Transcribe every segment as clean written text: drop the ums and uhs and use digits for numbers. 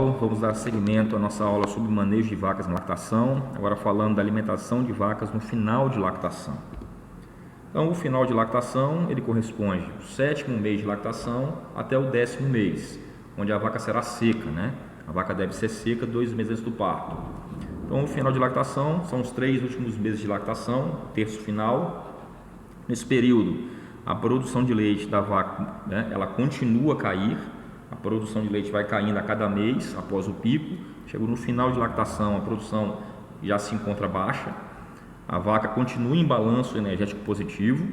pessoal, vamos dar seguimento à nossa aula sobre manejo de vacas na lactação, agora falando da alimentação de vacas no final de lactação. Então, o final de lactação, ele corresponde do 7º mês de lactação até o 10º mês, onde a vaca será seca, né? A vaca deve ser seca 2 meses antes do parto. Então, o final de lactação são os 3 últimos meses de lactação, terço final. Nesse período, a produção de leite da vaca, né, ela continua a cair. A produção de leite vai caindo a cada mês após o pico. Chegou no final de lactação, a produção já se encontra baixa. A vaca continua em balanço energético positivo.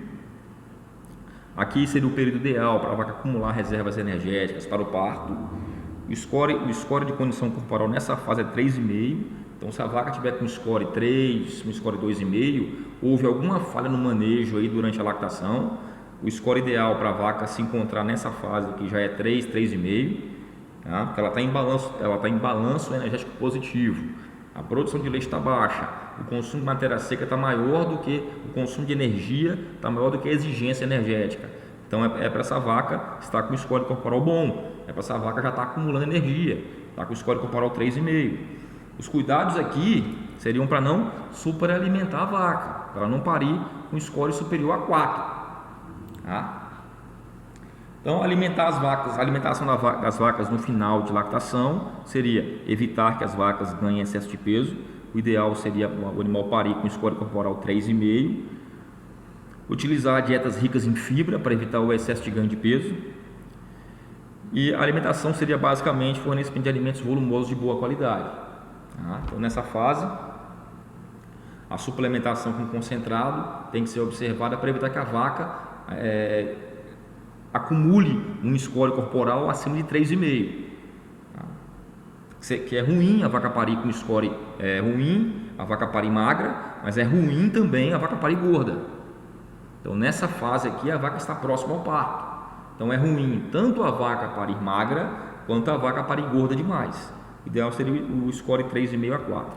Aqui seria o período ideal para a vaca acumular reservas energéticas para o parto. O score de condição corporal nessa fase é 3,5. Então, se a vaca tiver com score 3, um score 2,5, houve alguma falha no manejo aí durante a lactação. O score ideal para a vaca se encontrar nessa fase aqui já é 3, 3,5, tá? Porque ela está em balanço energético positivo. A produção de leite está baixa, o consumo de matéria seca está maior do que o consumo de energia, está maior do que a exigência energética. Então é para essa vaca estar com o score corporal bom, é para essa vaca já estar acumulando energia, está com o score corporal 3,5. Os cuidados aqui seriam para não superalimentar a vaca, para não parir com score superior a 4. Tá? Então, alimentar as vacas, a alimentação das vacas no final de lactação seria evitar que as vacas ganhem excesso de peso. O ideal seria o animal parir com score corporal 3,5. Utilizar dietas ricas em fibra para evitar o excesso de ganho de peso. E a alimentação seria basicamente fornecimento de alimentos volumosos de boa qualidade. Tá? Então, nessa fase, a suplementação com concentrado tem que ser observada para evitar que a vaca acumule um score corporal acima de 3,5, tá? Que é ruim a vaca parir com score ruim, a vaca parir magra, mas é ruim também a vaca parir gorda. Então, nessa fase aqui, a vaca está próxima ao parto. Então, é ruim tanto a vaca parir magra quanto a vaca parir gorda demais. O ideal seria o score 3,5 a 4.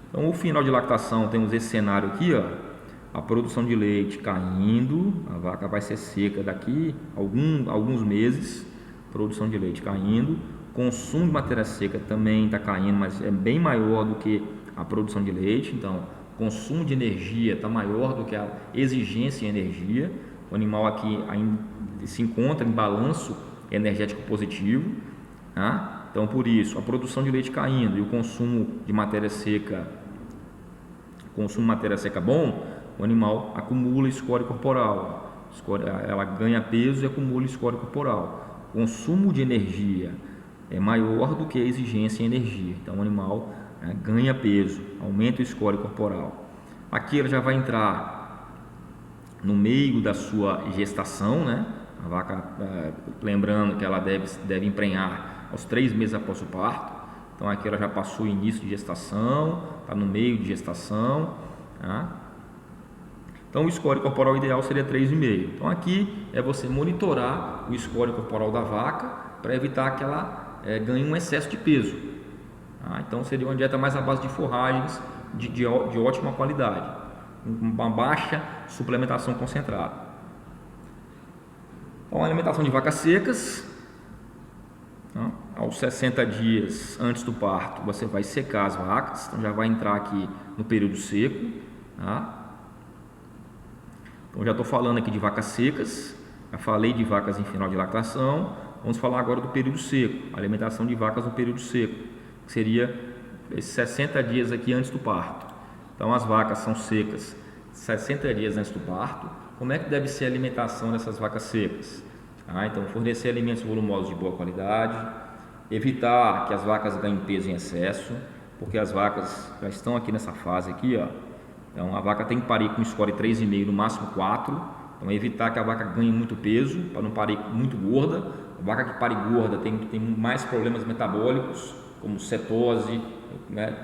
Então, o final de lactação, temos esse cenário aqui, ó. A produção de leite caindo, a vaca vai ser seca daqui alguns meses, produção de leite caindo, consumo de matéria seca também está caindo, mas é bem maior do que a produção de leite, então consumo de energia está maior do que a exigência em energia. O animal aqui ainda se encontra em balanço energético positivo, tá? Então, por isso, a produção de leite caindo e o consumo de matéria seca bom, o animal acumula score corporal, ela ganha peso e acumula score corporal. O consumo de energia é maior do que a exigência em energia, então o animal ganha peso, aumenta o score corporal. Aqui ela já vai entrar no meio da sua gestação, né? A vaca, lembrando que ela deve emprenhar aos 3 meses após o parto. Então aqui ela já passou o início de gestação, está no meio de gestação, tá? Então, o score corporal ideal seria 3,5. Então, aqui é você monitorar o score corporal da vaca para evitar que ela ganhe um excesso de peso. Tá? Então, seria uma dieta mais à base de forragens de ótima qualidade, uma baixa suplementação concentrada. Então, a alimentação de vacas secas, tá? Aos 60 dias antes do parto, você vai secar as vacas, então já vai entrar aqui no período seco, tá? Então, já estou falando aqui de vacas secas, já falei de vacas em final de lactação, vamos falar agora do período seco, alimentação de vacas no período seco, que seria esses 60 dias aqui antes do parto. Então, as vacas são secas 60 dias antes do parto. Como é que deve ser a alimentação dessas vacas secas? Então, fornecer alimentos volumosos de boa qualidade, evitar que as vacas ganhem peso em excesso, porque as vacas já estão aqui nessa fase aqui, ó. Então, a vaca tem que parir com score 3,5, no máximo 4. Então, evitar que a vaca ganhe muito peso, para não parir muito gorda. A vaca que pare gorda tem mais problemas metabólicos, como cetose, né?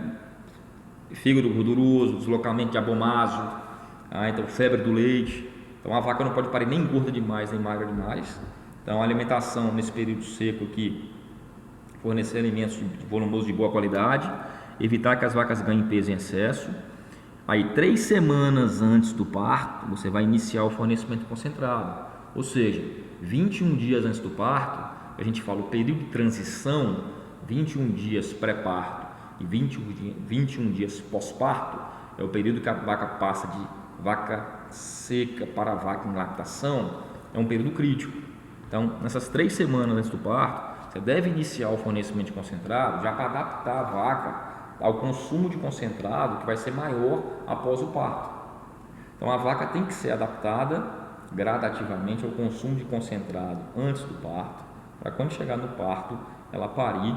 Fígado gorduroso, deslocamento de abomaso, então febre do leite. Então, a vaca não pode parir nem gorda demais, nem magra demais. Então, a alimentação nesse período seco aqui, fornecer alimentos volumosos de boa qualidade, evitar que as vacas ganhem peso em excesso. Aí, 3 semanas antes do parto, você vai iniciar o fornecimento concentrado. Ou seja, 21 dias antes do parto, a gente fala o período de transição, 21 dias pré-parto e 21 dias pós-parto, é o período que a vaca passa de vaca seca para vaca em lactação, é um período crítico. Então, nessas 3 semanas antes do parto, você deve iniciar o fornecimento de concentrado já para adaptar a vaca ao consumo de concentrado que vai ser maior após o parto. Então, a vaca tem que ser adaptada gradativamente ao consumo de concentrado antes do parto, para quando chegar no parto, ela parir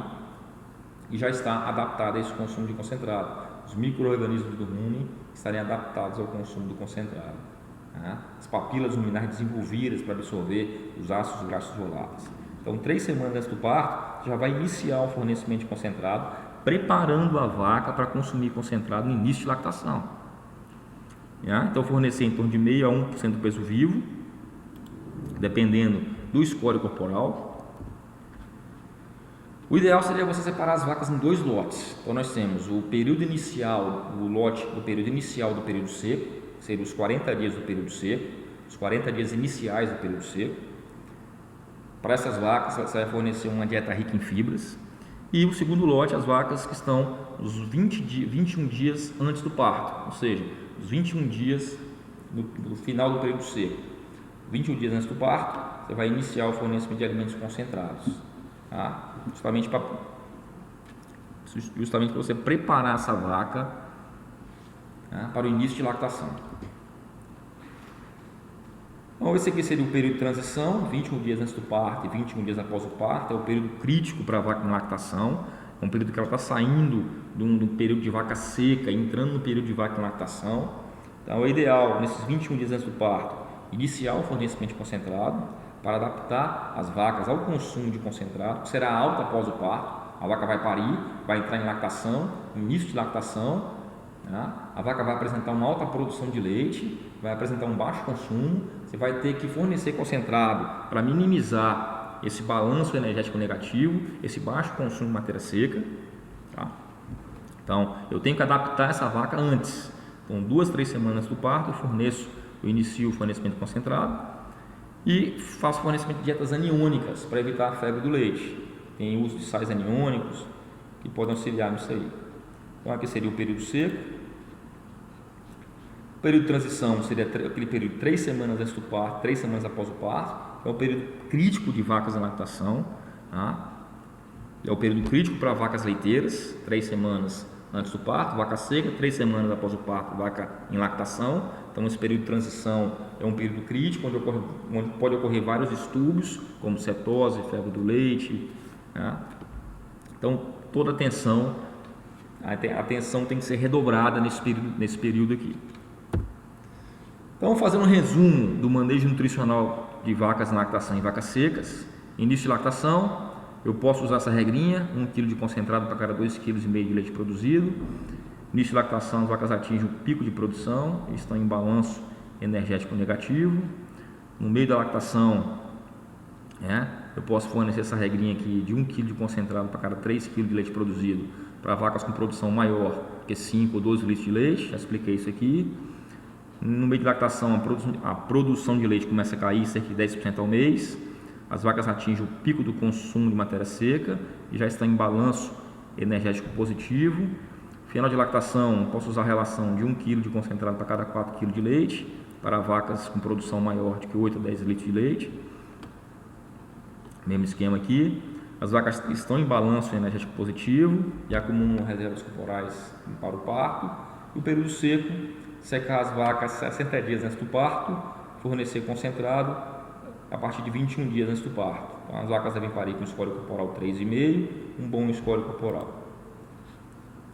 e já está adaptada a esse consumo de concentrado. Os micro-organismos do rumen estarem adaptados ao consumo do concentrado. Tá? As papilas luminares desenvolvidas para absorver os ácidos graxos isolados. Então, 3 semanas antes do parto, já vai iniciar o fornecimento de concentrado, preparando a vaca para consumir concentrado no início de lactação. Então, fornecer em torno de 0,5 a 1% do peso vivo, dependendo do score corporal. O ideal seria você separar as vacas em 2 lotes. Então, nós temos o período inicial, o lote do período inicial do período seco, que seria os 40 dias do período seco, os 40 dias iniciais do período seco. Para essas vacas, você vai fornecer uma dieta rica em fibras. E o segundo lote, as vacas que estão os 21 dias antes do parto, ou seja, os 21 dias do final do período seco. 21 dias antes do parto, você vai iniciar o fornecimento de alimentos concentrados. Tá? Justamente para você preparar essa vaca, tá, para o início de lactação. Então, esse aqui seria o período de transição, 21 dias antes do parto e 21 dias após o parto. É o período crítico para a vaca em lactação. É um período que ela está saindo de um período de vaca seca, entrando no período de vaca em lactação. Então, é ideal, nesses 21 dias antes do parto, iniciar o fornecimento de concentrado para adaptar as vacas ao consumo de concentrado, que será alto após o parto. A vaca vai parir, vai entrar em lactação, início de lactação. A vaca vai apresentar uma alta produção de leite, vai apresentar um baixo consumo. Você vai ter que fornecer concentrado para minimizar esse balanço energético negativo, esse baixo consumo de matéria seca. Tá? Então, eu tenho que adaptar essa vaca antes. Então, 2 a 3 semanas do parto, eu inicio o fornecimento concentrado e faço fornecimento de dietas aniônicas para evitar a febre do leite. Tem uso de sais aniônicos que podem auxiliar nisso aí. Então, aqui seria o período seco. O período de transição seria aquele período de 3 semanas antes do parto, 3 semanas após o parto. É o período crítico de vacas em lactação. Tá? É o período crítico para vacas leiteiras, 3 semanas antes do parto, vaca seca, 3 semanas após o parto, vaca em lactação. Então, esse período de transição é um período crítico, onde pode ocorrer vários distúrbios, como cetose, febre do leite. Tá? Então, toda a atenção tem que ser redobrada nesse período aqui. Então, fazendo um resumo do manejo nutricional de vacas em lactação e vacas secas. Início de lactação, eu posso usar essa regrinha, 1 kg de concentrado para cada 2,5 kg de leite produzido. Início de lactação, as vacas atingem o pico de produção, estão em balanço energético negativo. No meio da lactação, eu posso fornecer essa regrinha aqui de 1 kg de concentrado para cada 3 kg de leite produzido para vacas com produção maior que 5 ou 12 litros de leite. Já expliquei isso aqui. No meio de lactação, a produção de leite começa a cair cerca de 10% ao mês. As vacas atingem o pico do consumo de matéria seca e já estão em balanço energético positivo. Final de lactação, posso usar a relação de 1 kg de concentrado para cada 4 kg de leite para vacas com produção maior de 8 a 10 litros de leite. Mesmo esquema aqui. As vacas estão em balanço energético positivo e acumulam reservas corporais para o parto. E o período seco, secar as vacas 60 dias antes do parto, fornecer concentrado a partir de 21 dias antes do parto. Então, as vacas devem parir com score corporal 3,5, um bom score corporal.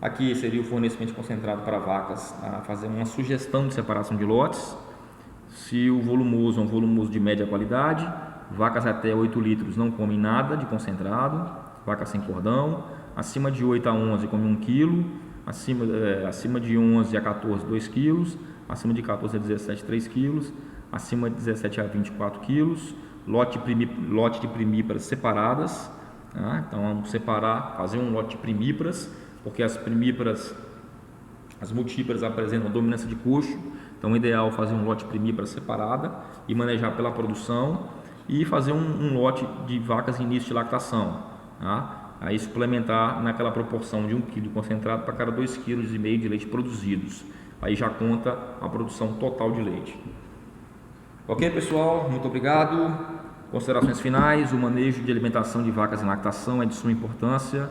Aqui seria o fornecimento concentrado para vacas, a fazer uma sugestão de separação de lotes. Se o volumoso é um volumoso de média qualidade, vacas até 8 litros não comem nada de concentrado, vacas sem cordão, acima de 8 a 11 comem 1 kg, acima de 11 a 14, 2 kg, acima de 14 a 17, 3 kg, acima de 17 a 24 kg, lote de primíparas separadas. Tá? Então, vamos separar, fazer um lote de primíparas, porque as multíparas apresentam dominância de coxo. Então, é ideal fazer um lote de primípara separada e manejar pela produção e fazer um lote de vacas em início de lactação. Tá? aí suplementar naquela proporção de 1 kg concentrado para cada 2,5 kg de leite produzidos. Aí já conta a produção total de leite. Ok, pessoal? Muito obrigado. Considerações finais: o manejo de alimentação de vacas em lactação é de suma importância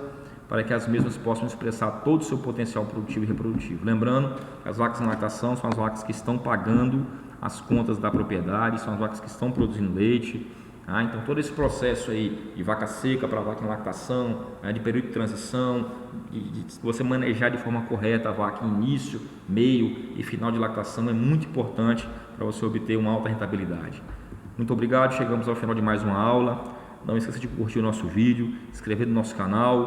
para que as mesmas possam expressar todo o seu potencial produtivo e reprodutivo. Lembrando que as vacas em lactação são as vacas que estão pagando as contas da propriedade, são as vacas que estão produzindo leite. Então todo esse processo aí de vaca seca para vaca em lactação, de período de transição, de você manejar de forma correta a vaca em início, meio e final de lactação é muito importante para você obter uma alta rentabilidade. Muito obrigado, chegamos ao final de mais uma aula. Não esqueça de curtir o nosso vídeo, se inscrever no nosso canal.